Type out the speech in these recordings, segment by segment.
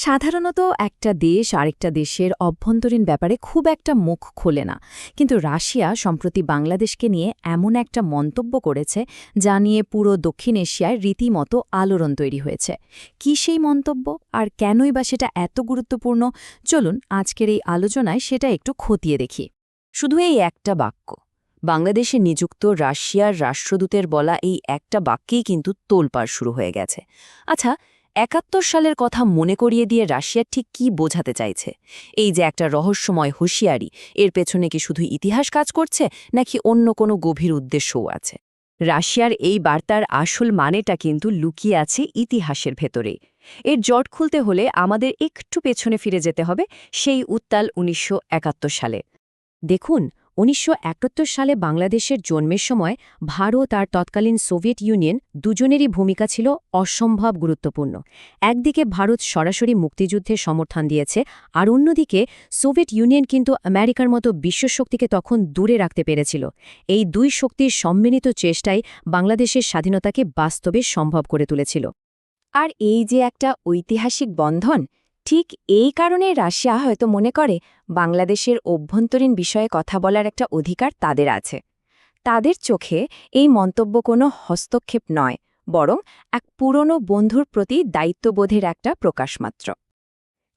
সাধারণত একটা দেশ আরেকটা দেশের অভ্যন্তরীণ ব্যাপারে খুব একটা মুখ খোলে না, কিন্তু রাশিয়া সম্প্রতি বাংলাদেশকে নিয়ে এমন একটা মন্তব্য করেছে যা নিয়ে পুরো দক্ষিণ এশিয়ায় রীতিমতো আলোড়ন তৈরি হয়েছে। কি সেই মন্তব্য, আর কেনই বা সেটা এত গুরুত্বপূর্ণ? চলুন আজকের এই আলোচনায় সেটা একটু খতিয়ে দেখি। শুধু এই একটা বাক্য, বাংলাদেশে নিযুক্ত রাশিয়ার রাষ্ট্রদূতের বলা এই একটা বাক্যেই কিন্তু তোলপাড় শুরু হয়ে গেছে। আচ্ছা, ৭১ সালের কথা মনে করিয়ে দিয়ে রাশিয়া ঠিক কি বোঝাতে চাইছে? এই যে একটা রহস্যময় হুঁশিয়ারি, এর পেছনে কি শুধু ইতিহাস কাজ করছে, নাকি অন্য কোনো গভীর উদ্দেশ্যও আছে? রাশিয়ার এই বার্তার আসল মানেটা কিন্তু লুকিয়ে আছে ইতিহাসের ভেতরেই। এর জট খুলতে হলে আমাদের একটু পেছনে ফিরে যেতে হবে, সেই উত্তাল ১৯৭১ সালে। দেখুন, ১৯৭১ সালে বাংলাদেশের জন্মের সময় ভারত আর তৎকালীন সোভিয়েত ইউনিয়ন দুজনেরই ভূমিকা ছিল অসম্ভব গুরুত্বপূর্ণ। একদিকে ভারত সরাসরি মুক্তিযুদ্ধে সমর্থন দিয়েছে, আর অন্যদিকে সোভিয়েত ইউনিয়ন কিন্তু আমেরিকার মতো বিশ্বশক্তিকে তখন দূরে রাখতে পেরেছিল। এই দুই শক্তির সম্মিলিত চেষ্টাই বাংলাদেশের স্বাধীনতাকে বাস্তবে সম্ভব করে তুলেছিল। আর এই যে একটা ঐতিহাসিক বন্ধন, ঠিক এই কারণে রাশিয়া হয়তো মনে করে বাংলাদেশের অভ্যন্তরীণ বিষয়ে কথা বলার একটা অধিকার তাদের আছে। তাদের চোখে এই মন্তব্য কোনো হস্তক্ষেপ নয়, বরং এক পুরনো বন্ধুর প্রতি দায়িত্ববোধের একটা প্রকাশমাত্র।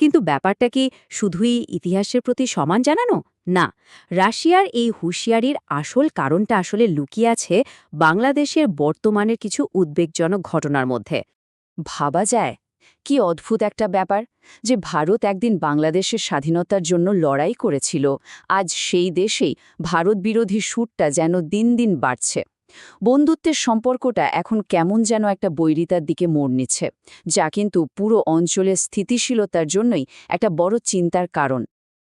কিন্তু ব্যাপারটা কি শুধুই ইতিহাসের প্রতি সম্মান জানানো? না, রাশিয়ার এই হুঁশিয়ারির আসল কারণটা আসলে লুকিয়ে আছে বাংলাদেশের বর্তমানের কিছু উদ্বেগজনক ঘটনার মধ্যে। ভাবা যায়, কি অদ্ভুত একটা ব্যাপার যে ভারত একদিন বাংলাদেশের স্বাধীনতার জন্য লড়াই করেছিল, আজ সেই দেশেই ভারত বিরোধী সুরটা যেন দিন দিন বাড়ছে। বন্ধুত্বের সম্পর্কটা এখন কেমন যেন একটা বৈরিতার দিকে মোড় নিচ্ছে, যা কিন্তু পুরো অঞ্চলের স্থিতিশীলতার জন্যই একটা বড় চিন্তার কারণ।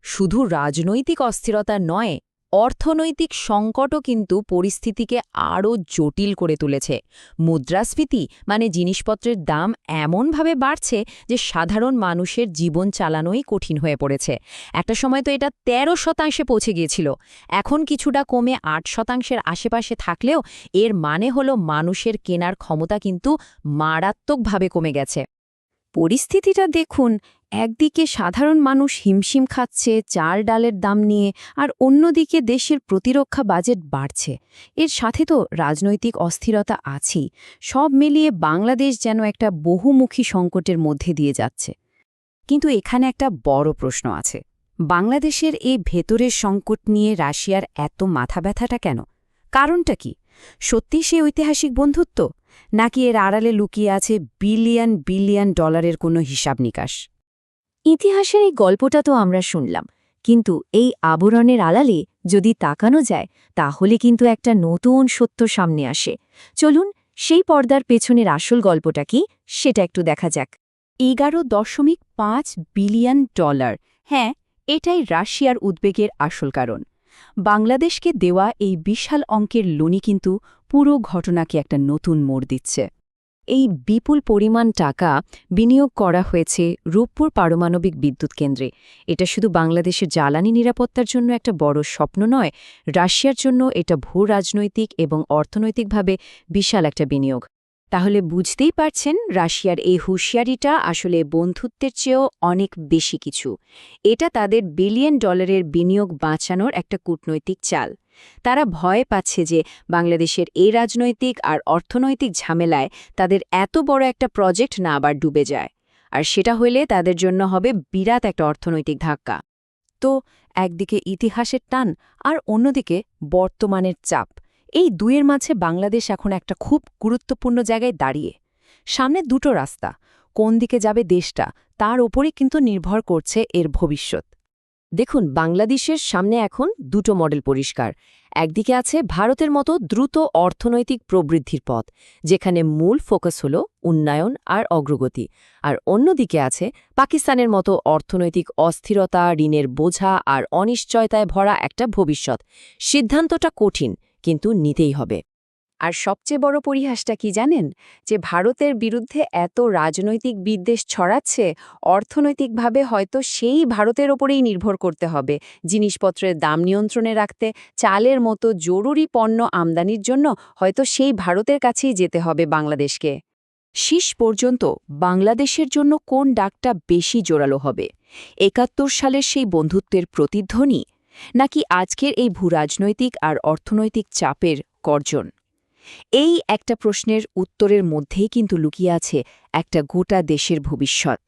শুধু রাজনৈতিক অস্থিরতা নয়, অর্থনৈতিক সংকটও কিন্তু পরিস্থিতিকে আরও জটিল করে তুলেছে। মুদ্রাস্ফীতি মানে জিনিসপত্রের দাম এমনভাবে বাড়ছে যে সাধারণ মানুষের জীবন চালানোই কঠিন হয়ে পড়েছে। একটা সময় তো এটা ১৩% পৌঁছে গিয়েছিল, এখন কিছুটা কমে ৮%-এর আশেপাশে থাকলেও এর মানে হলো মানুষের কেনার ক্ষমতা কিন্তু মারাত্মকভাবে কমে গেছে। পরিস্থিতিটা দেখুন, একদিকে সাধারণ মানুষ হিমশিম খাচ্ছে চাল ডালের দাম নিয়ে, আর অন্যদিকে দেশের প্রতিরক্ষা বাজেট বাড়ছে। এর সাথে তো রাজনৈতিক অস্থিরতা আছেই। সব মিলিয়ে বাংলাদেশ যেন একটা বহুমুখী সংকটের মধ্যে দিয়ে যাচ্ছে। কিন্তু এখানে একটা বড় প্রশ্ন আছে, বাংলাদেশের এই ভেতরের সংকট নিয়ে রাশিয়ার এত মাথা ব্যথাটা কেন? কারণটা কি? সত্যি সে ঐতিহাসিক বন্ধুত্ব, নাকি এর আড়ালে লুকিয়ে আছে বিলিয়ন বিলিয়ন ডলারের কোনো হিসাব নিকাশ? ইতিহাসের এই গল্পটা তো আমরা শুনলাম, কিন্তু এই আবরণের আড়ালে যদি তাকানো যায়, তাহলে কিন্তু একটা নতুন সত্য সামনে আসে। চলুন সেই পর্দার পেছনের আসল গল্পটা কি সেটা একটু দেখা যাক। 11.5 বিলিয়ন ডলার, হ্যাঁ, এটাই রাশিয়ার উদ্বেগের আসল কারণ। বাংলাদেশকে দেওয়া এই বিশাল অঙ্কের লোনই কিন্তু পুরো ঘটনাকে একটা নতুন মোড় দিচ্ছে। এই বিপুল পরিমাণ টাকা বিনিয়োগ করা হয়েছে রূপপুর পারমাণবিক বিদ্যুৎ কেন্দ্রে। এটা শুধু বাংলাদেশের জ্বালানি নিরাপত্তার জন্য একটা বড় স্বপ্ন নয়, রাশিয়ার জন্য এটা ভূ-রাজনৈতিক এবং অর্থনৈতিকভাবে বিশাল একটা বিনিয়োগ। তাহলে বুঝতেই পারছেন, রাশিয়ার এই হুঁশিয়ারিটা আসলে বন্ধুত্বের চেয়েও অনেক বেশি কিছু। এটা তাদের বিলিয়ন ডলারের বিনিয়োগ বাঁচানোর একটা কূটনৈতিক চাল। তারা ভয় পাচ্ছে যে বাংলাদেশের এই রাজনৈতিক আর অর্থনৈতিক ঝামেলায় তাদের এত বড় একটা প্রজেক্ট না আবার ডুবে যায়, আর সেটা হইলে তাদের জন্য হবে বিরাট একটা অর্থনৈতিক ধাক্কা। তো একদিকে ইতিহাসের টান আর অন্যদিকে বর্তমানের চাপ, এই দুয়ের মাঝে বাংলাদেশ এখন একটা খুব গুরুত্বপূর্ণ জায়গায় দাঁড়িয়ে। সামনে দুটো রাস্তা, কোন দিকে যাবে দেশটা তার ওপরই কিন্তু নির্ভর করছে এর ভবিষ্যৎ। দেখুন, বাংলাদেশের সামনে এখন দুটো মডেল পরিষ্কার। একদিকে আছে ভারতের মতো দ্রুত অর্থনৈতিক প্রবৃদ্ধির পথ, যেখানে মূল ফোকাস হল উন্নয়ন আর অগ্রগতি। আর অন্যদিকে আছে পাকিস্তানের মতো অর্থনৈতিক অস্থিরতা, ঋণের বোঝা আর অনিশ্চয়তায় ভরা একটা ভবিষ্যৎ। সিদ্ধান্তটা কঠিন, কিন্তু নিতেই হবে। আর সবচেয়ে বড় পরিহাসটা কি জানেন? যে ভারতের বিরুদ্ধে এত রাজনৈতিক বিদ্বেষ ছড়াচ্ছে, অর্থনৈতিকভাবে হয়তো সেই ভারতের ওপরেই নির্ভর করতে হবে জিনিসপত্রের দাম নিয়ন্ত্রণে রাখতে। চালের মতো জরুরি পণ্য আমদানির জন্য হয়তো সেই ভারতের কাছেই যেতে হবে বাংলাদেশকে। শেষ পর্যন্ত বাংলাদেশের জন্য কোন ডাকটা বেশি জোরালো হবে? ৭১ সালের সেই বন্ধুত্বের প্রতিধ্বনি, নাকি আজকের এই ভূরাজনৈতিক আর অর্থনৈতিক চাপের গর্জন? এই একটা প্রশ্নের উত্তরের মধ্যেই কিন্তু লুকিয়ে আছে একটা গোটা দেশের ভবিষ্যৎ।